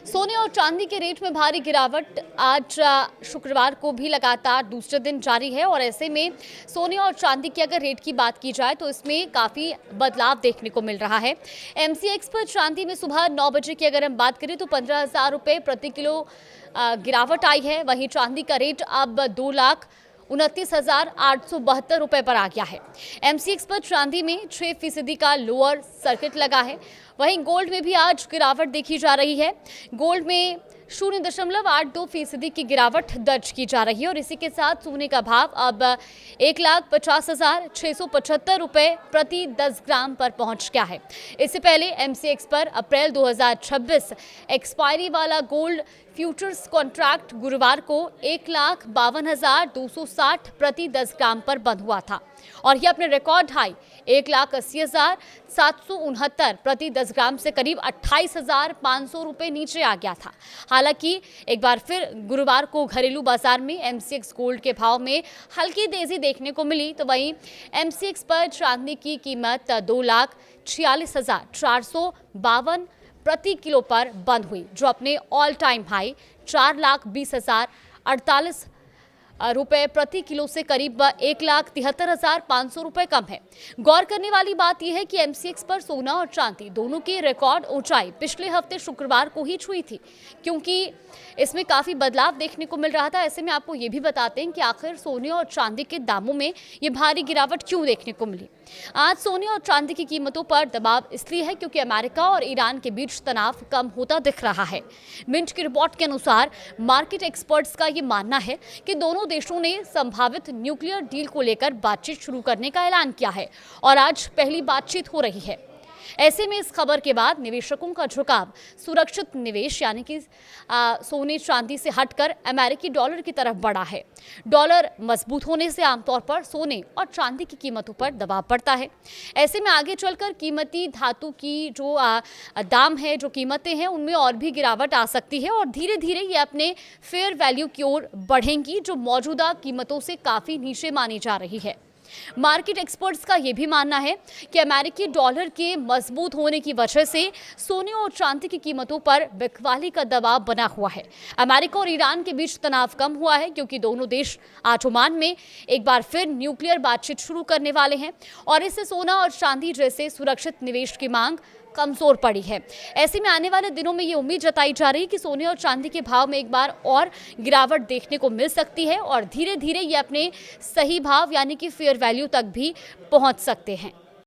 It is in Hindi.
सोने और चांदी के रेट में भारी गिरावट आज शुक्रवार को भी लगातार दूसरे दिन जारी है और ऐसे में सोने और चांदी के अगर रेट की बात की जाए तो इसमें काफ़ी बदलाव देखने को मिल रहा है। एमसीएक्स पर चांदी में सुबह 9 बजे की अगर हम बात करें तो 15,000 रुपये प्रति किलो गिरावट आई है। वहीं चांदी का रेट अब 2,29,872 रुपये पर आ गया है। एमसीएक्स पर चांदी में 6% का लोअर सर्किट लगा है। वहीं गोल्ड में भी आज गिरावट देखी जा रही है। गोल्ड में 0.82% की गिरावट दर्ज की जा रही है और इसी के साथ सोने का भाव अब 1,50,675 रुपये प्रति 10 ग्राम पर पहुंच गया है। इससे पहले एमसीएक्स पर अप्रैल 2026 एक्सपायरी वाला गोल्ड फ्यूचर्स कॉन्ट्रैक्ट गुरुवार को 1,52,260 प्रति 10 ग्राम पर बंद हुआ था और यह अपने रिकॉर्ड हाई 1,80,769 प्रति 10 ग्राम से करीब 28,500 रुपये नीचे आ गया था। हालांकि एक बार फिर गुरुवार को घरेलू बाजार में एमसीएक्स गोल्ड के भाव में हल्की तेजी देखने को मिली, तो वहीं एमसीएक्स पर चांदी की कीमत 2,46,452 प्रति किलो पर बंद हुई, जो अपने ऑल टाइम हाई 4,20,048 रुपए प्रति किलो से करीब 1,73,500 रुपए कम है। गौर करने वाली बात यह है कि एमसीएक्स पर सोना और चांदी दोनों की रिकॉर्ड ऊंचाई पिछले हफ्ते शुक्रवार को ही छुई थी, क्योंकि इसमें काफ़ी बदलाव देखने को मिल रहा था। ऐसे में आपको ये भी बताते हैं कि आखिर सोने और चांदी के दामों में ये भारी गिरावट क्यों देखने को मिली। आज सोने और चांदी की कीमतों पर दबाव इसलिए है क्योंकि अमेरिका और ईरान के बीच तनाव कम होता दिख रहा है। मिंट की रिपोर्ट के अनुसार मार्केट एक्सपर्ट्स का ये मानना है कि दोनों देशों ने संभावित न्यूक्लियर डील को लेकर बातचीत शुरू करने का ऐलान किया है और आज पहली बातचीत हो रही है। ऐसे में इस खबर के बाद निवेशकों का झुकाव सुरक्षित निवेश यानी कि सोने चांदी से हटकर अमेरिकी डॉलर की तरफ बढ़ा है। डॉलर मजबूत होने से आमतौर पर सोने और चांदी की कीमतों पर दबाव पड़ता है। ऐसे में आगे चलकर कीमती धातु की जो दाम है, जो कीमतें हैं, उनमें और भी गिरावट आ सकती है और धीरे धीरे ये अपने फेयर वैल्यू की ओर बढ़ेंगी, जो मौजूदा कीमतों से काफ़ी नीचे मानी जा रही है। मार्केट एक्सपर्ट्स का यह भी मानना है कि अमेरिकी डॉलर के मजबूत होने की वजह से सोने और चांदी की कीमतों पर बिकवाली का दबाव बना हुआ है। अमेरिका और ईरान के बीच तनाव कम हुआ है क्योंकि दोनों देश आज ओमान में एक बार फिर न्यूक्लियर बातचीत शुरू करने वाले हैं और इससे सोना और चांदी जैसे सुरक्षित निवेश की मांग कमजोर पड़ी है। ऐसे में आने वाले दिनों में ये उम्मीद जताई जा रही है कि सोने और चांदी के भाव में एक बार और गिरावट देखने को मिल सकती है और धीरे धीरे ये अपने सही भाव यानी कि फेयर वैल्यू तक भी पहुंच सकते हैं।